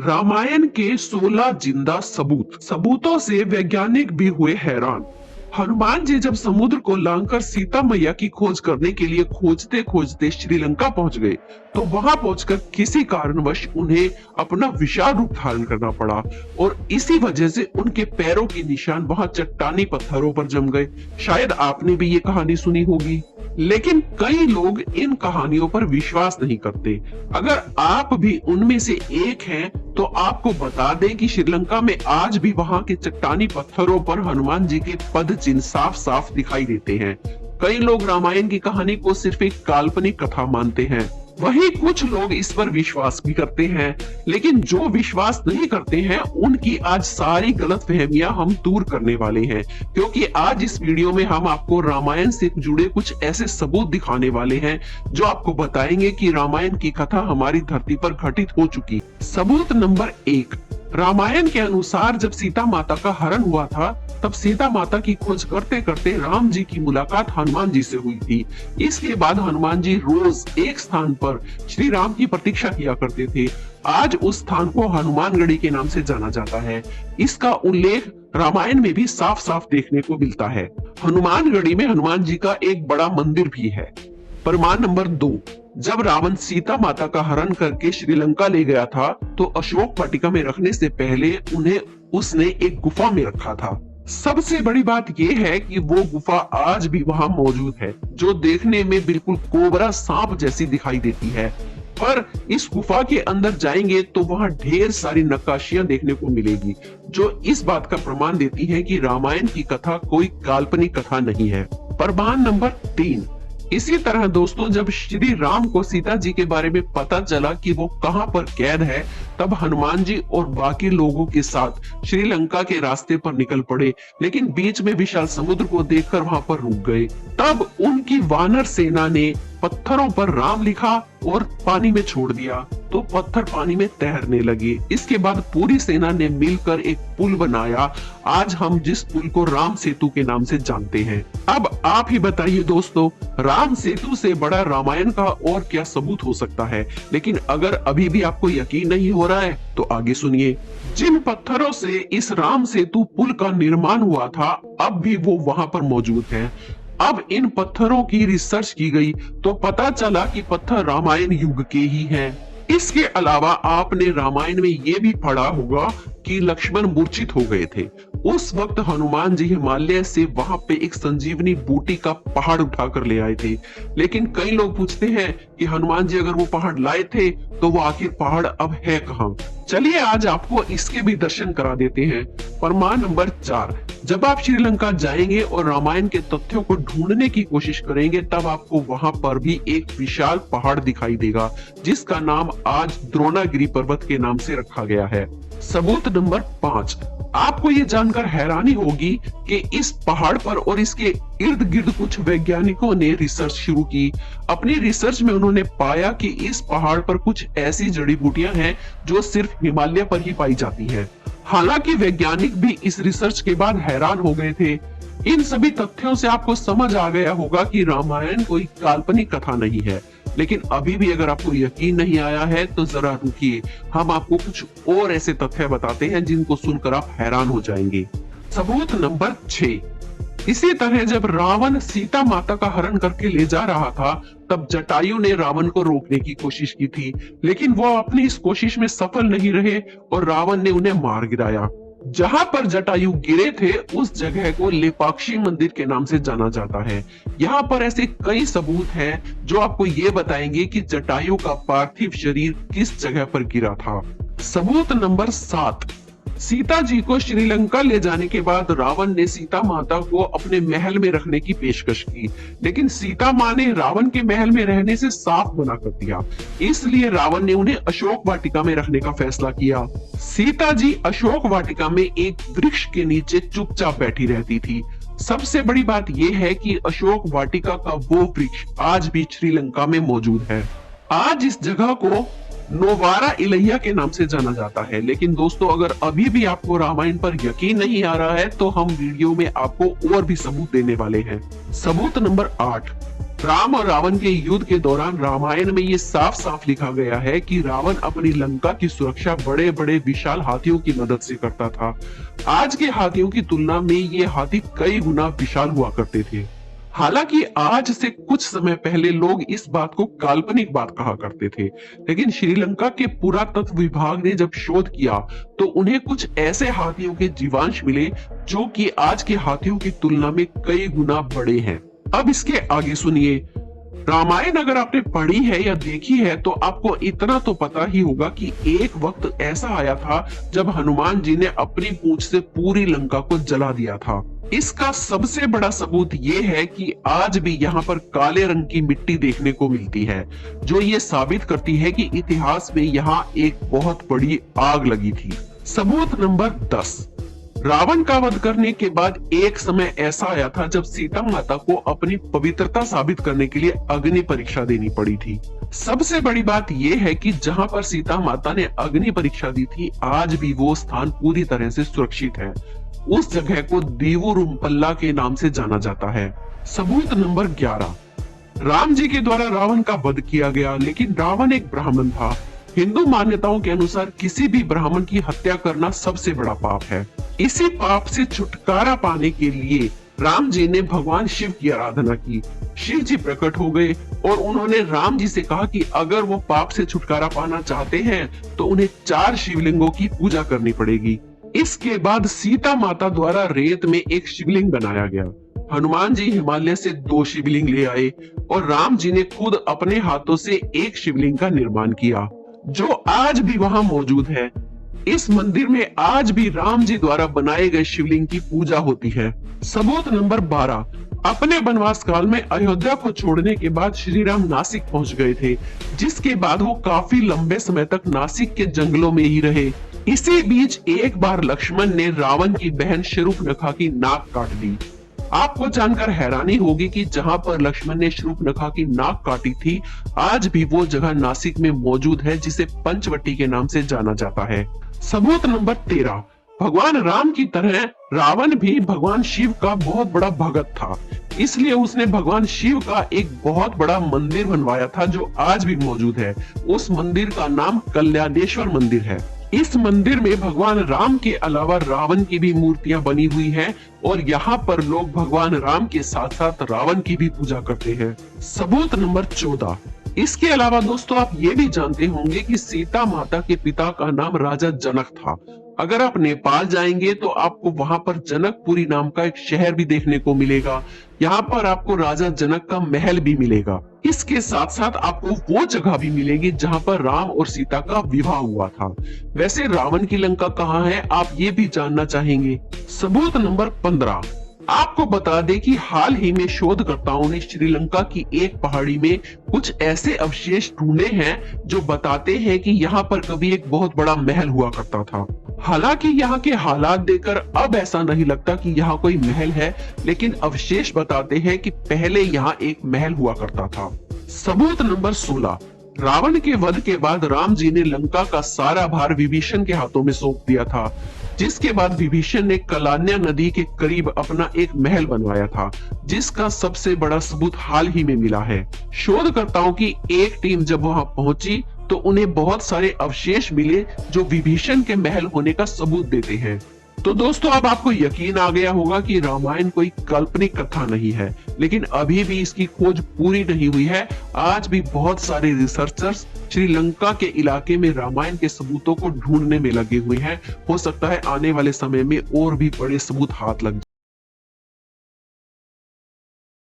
रामायण के 16 जिंदा सबूतों से वैज्ञानिक भी हुए हैरान। हनुमान जी जब समुद्र को लांघकर सीता मैया की खोज करने के लिए खोजते खोजते श्रीलंका पहुंच गए, तो वहां पहुंचकर किसी कारणवश उन्हें अपना विशाल रूप धारण करना पड़ा और इसी वजह से उनके पैरों के निशान वहां चट्टानी पत्थरों पर जम गए। शायद आपने भी ये कहानी सुनी होगी, लेकिन कई लोग इन कहानियों पर विश्वास नहीं करते। अगर आप भी उनमें से एक हैं, तो आपको बता दें कि श्रीलंका में आज भी वहां के चट्टानी पत्थरों पर हनुमान जी के पद चिन्ह साफ साफ दिखाई देते हैं। कई लोग रामायण की कहानी को सिर्फ एक काल्पनिक कथा मानते हैं, वहीं कुछ लोग इस पर विश्वास भी करते हैं। लेकिन जो विश्वास नहीं करते हैं, उनकी आज सारी गलतफहमियां हम दूर करने वाले हैं, क्योंकि आज इस वीडियो में हम आपको रामायण से जुड़े कुछ ऐसे सबूत दिखाने वाले हैं जो आपको बताएंगे कि रामायण की कथा हमारी धरती पर घटित हो चुकी। सबूत नंबर 1, रामायण के अनुसार जब सीता माता का हरण हुआ था, तब सीता माता की खोज करते करते राम जी की मुलाकात हनुमान जी से हुई थी। इसके बाद हनुमान जी रोज एक स्थान पर श्री राम की प्रतीक्षा किया करते थे। आज उस स्थान को हनुमानगढ़ी के नाम से जाना जाता है। इसका उल्लेख रामायण में भी साफ साफ देखने को मिलता है। हनुमानगढ़ी में हनुमान जी का एक बड़ा मंदिर भी है। प्रमाण नंबर 2, जब रावण सीता माता का हरण करके श्रीलंका ले गया था, तो अशोक वाटिका में रखने से पहले उन्हें उसने एक गुफा में रखा था। सबसे बड़ी बात यह है कि वो गुफा आज भी वहां मौजूद है, जो देखने में बिल्कुल कोबरा सांप जैसी दिखाई देती है। पर इस गुफा के अंदर जाएंगे तो वहां ढेर सारी नक्काशियां देखने को मिलेगी, जो इस बात का प्रमाण देती है कि रामायण की कथा कोई काल्पनिक कथा नहीं है। प्रमाण नंबर 3, इसी तरह दोस्तों, जब श्री राम को सीता जी के बारे में पता चला कि वो कहां पर कैद है, तब हनुमान जी और बाकी लोगों के साथ श्रीलंका के रास्ते पर निकल पड़े, लेकिन बीच में विशाल समुद्र को देखकर वहां पर रुक गए। तब उनकी वानर सेना ने पत्थरों पर राम लिखा और पानी में छोड़ दिया, तो पत्थर पानी में तैरने लगे। इसके बाद पूरी सेना ने मिलकर एक पुल बनाया, आज हम जिस पुल को राम सेतु के नाम से जानते हैं। अब आप ही बताइए दोस्तों, राम सेतु से बड़ा रामायण का और क्या सबूत हो सकता है। लेकिन अगर अभी भी आपको यकीन नहीं हो रहा है, तो आगे सुनिए। जिन पत्थरों से इस राम सेतु पुल का निर्माण हुआ था, अब भी वो वहां पर मौजूद हैं। अब इन पत्थरों की रिसर्च की गई तो पता चला कि पत्थर रामायण युग के ही हैं। इसके अलावा आपने रामायण में ये भी पढ़ा होगा कि लक्ष्मण मूर्छित हो गए थे। उस वक्त हनुमान जी हिमालय से वहां पे एक संजीवनी बूटी का पहाड़ उठाकर ले आए थे। लेकिन कई लोग पूछते हैं कि हनुमान जी अगर वो पहाड़ लाए थे, तो वो आखिर पहाड़ अब है कहां। चलिए आज आपको इसके भी दर्शन करा देते हैं। प्रमाण नंबर 4, जब आप श्रीलंका जाएंगे और रामायण के तथ्यों को ढूंढने की कोशिश करेंगे, तब आपको वहां पर भी एक विशाल पहाड़ दिखाई देगा, जिसका नाम आज द्रोणागिरी पर्वत के नाम से रखा गया है। सबूत नंबर 5, आपको ये जानकर हैरानी होगी कि इस पहाड़ पर और इसके इर्द गिर्द कुछ वैज्ञानिकों ने रिसर्च शुरू की। अपनी रिसर्च में उन्होंने पाया कि इस पहाड़ पर कुछ ऐसी जड़ी बूटियां हैं जो सिर्फ हिमालय पर ही पाई जाती हैं। हालांकि वैज्ञानिक भी इस रिसर्च के बाद हैरान हो गए थे। इन सभी तथ्यों से आपको समझ आ गया होगा कि रामायण कोई काल्पनिक कथा नहीं है। लेकिन अभी भी अगर आपको यकीन नहीं आया है, तो जरा रुकिए, हम आपको कुछ और ऐसे तथ्य बताते हैं जिनको सुनकर आप हैरान हो जाएंगे। सबूत नंबर 6, इसी तरह जब रावण सीता माता का हरण करके ले जा रहा था, तब जटायु ने रावण को रोकने की कोशिश की थी, लेकिन वो अपनी इस कोशिश में सफल नहीं रहे और रावण ने उन्हें मार गिराया। जहां पर जटायु गिरे थे, उस जगह को लेपाक्षी मंदिर के नाम से जाना जाता है। यहाँ पर ऐसे कई सबूत हैं जो आपको ये बताएंगे कि जटायु का पार्थिव शरीर किस जगह पर गिरा था। सबूत नंबर 7, सीता जी को श्रीलंका ले जाने के बाद रावण ने सीता माता को अपने महल में रखने की पेशकश की, लेकिन सीता माँ ने रावण के महल में रहने से साफ मना कर दिया। इसलिए रावण ने उन्हें अशोक वाटिका में रखने का फैसला किया। सीता जी अशोक वाटिका में एक वृक्ष के नीचे चुपचाप बैठी रहती थी। सबसे बड़ी बात यह है कि अशोक वाटिका का वो वृक्ष आज भी श्रीलंका में मौजूद है। आज इस जगह को नोवारा इलैया के नाम से जाना जाता है। लेकिन दोस्तों, अगर अभी भी आपको रामायण पर यकीन नहीं आ रहा है, तो हम वीडियो में आपको और भी सबूत देने वाले हैं। सबूत नंबर 8, राम और रावण के युद्ध के दौरान रामायण में ये साफ साफ लिखा गया है कि रावण अपनी लंका की सुरक्षा बड़े बड़े विशाल हाथियों की मदद से करता था। आज के हाथियों की तुलना में ये हाथी कई गुना विशाल हुआ करते थे। हालांकि आज से कुछ समय पहले लोग इस बात को काल्पनिक बात कहा करते थे, लेकिन श्रीलंका के पुरातत्व विभाग ने जब शोध किया तो उन्हें कुछ ऐसे हाथियों के जीवांश मिले जो कि आज के हाथियों की तुलना में कई गुना बड़े हैं। अब इसके आगे सुनिए। रामायण अगर आपने पढ़ी है या देखी है तो आपको इतना तो पता ही होगा कि एक वक्त ऐसा आया था जब हनुमान जी ने अपनी पूंछ से पूरी लंका को जला दिया था। इसका सबसे बड़ा सबूत ये है कि आज भी यहाँ पर काले रंग की मिट्टी देखने को मिलती है, जो ये साबित करती है कि इतिहास में यहाँ एक बहुत बड़ी आग लगी थी। सबूत नंबर 10। रावण का वध करने के बाद एक समय ऐसा आया था जब सीता माता को अपनी पवित्रता साबित करने के लिए अग्नि परीक्षा देनी पड़ी थी। सबसे बड़ी बात यह है कि जहां पर सीता माता ने अग्नि परीक्षा दी थी, आज भी वो स्थान पूरी तरह से सुरक्षित है। उस जगह को देवोरुमपल्ला के नाम से जाना जाता है। सबूत नंबर 11। राम जी के द्वारा रावण का वध किया गया, लेकिन रावण एक ब्राह्मण था। हिंदू मान्यताओं के अनुसार किसी भी ब्राह्मण की हत्या करना सबसे बड़ा पाप है। इसी पाप से छुटकारा पाने के लिए राम जी ने भगवान शिव की आराधना की। शिव जी प्रकट हो गए और उन्होंने राम जी से कहा कि अगर वो पाप से छुटकारा पाना चाहते हैं तो उन्हें 4 शिवलिंगों की पूजा करनी पड़ेगी। इसके बाद सीता माता द्वारा रेत में एक शिवलिंग बनाया गया। हनुमान जी हिमालय से 2 शिवलिंग ले आए और राम जी ने खुद अपने हाथों से एक शिवलिंग का निर्माण किया, जो आज भी वहां मौजूद है। इस मंदिर में आज भी राम जी द्वारा बनाए गए शिवलिंग की पूजा होती है। सबूत नंबर 12। अपने वनवास काल में अयोध्या को छोड़ने के बाद श्री राम नासिक पहुंच गए थे, जिसके बाद वो काफी लंबे समय तक नासिक के जंगलों में ही रहे। इसी बीच एक बार लक्ष्मण ने रावण की बहन शूर्पणखा की नाक काट दी। आपको जानकर हैरानी होगी कि जहां पर लक्ष्मण ने शूर्पणखा की नाक काटी थी, आज भी वो जगह नासिक में मौजूद है, जिसे पंचवटी के नाम से जाना जाता है। सबूत नंबर 13। भगवान राम की तरह रावण भी भगवान शिव का बहुत बड़ा भगत था, इसलिए उसने भगवान शिव का एक बहुत बड़ा मंदिर बनवाया था, जो आज भी मौजूद है। उस मंदिर का नाम कल्याणेश्वर मंदिर है। इस मंदिर में भगवान राम के अलावा रावण की भी मूर्तियां बनी हुई हैं और यहाँ पर लोग भगवान राम के साथ साथ रावण की भी पूजा करते हैं। सबूत नंबर 14। इसके अलावा दोस्तों आप ये भी जानते होंगे कि सीता माता के पिता का नाम राजा जनक था। अगर आप नेपाल जाएंगे तो आपको वहां पर जनकपुरी नाम का एक शहर भी देखने को मिलेगा। यहाँ पर आपको राजा जनक का महल भी मिलेगा। इसके साथ साथ आपको वो जगह भी मिलेगी जहाँ पर राम और सीता का विवाह हुआ था। वैसे रावण की लंका कहाँ है, आप ये भी जानना चाहेंगे। सबूत नंबर 15। आपको बता दें कि हाल ही में शोधकर्ताओं ने श्रीलंका की एक पहाड़ी में कुछ ऐसे अवशेष ढूंढे हैं जो बताते हैं कि यहाँ पर कभी एक बहुत बड़ा महल हुआ करता था। हालांकि यहाँ के हालात देखकर अब ऐसा नहीं लगता कि यहाँ कोई महल है, लेकिन अवशेष बताते हैं कि पहले यहाँ एक महल हुआ करता था। सबूत नंबर 16। रावण के वध के बाद राम जी ने लंका का सारा भार विभीषण के हाथों में सौंप दिया था, जिसके बाद विभीषण ने कलान्या नदी के करीब अपना एक महल बनवाया था, जिसका सबसे बड़ा सबूत हाल ही में मिला है। शोधकर्ताओं की एक टीम जब वहां पहुंची तो उन्हें बहुत सारे अवशेष मिले जो विभीषण के महल होने का सबूत देते हैं। तो दोस्तों अब आपको यकीन आ गया होगा कि रामायण कोई काल्पनिक कथा नहीं है, लेकिन अभी भी इसकी खोज पूरी नहीं हुई है। आज भी बहुत सारे रिसर्चर्स श्रीलंका के इलाके में रामायण के सबूतों को ढूंढने में लगे हुए हैं। हो सकता है आने वाले समय में और भी बड़े सबूत हाथ लग जाए।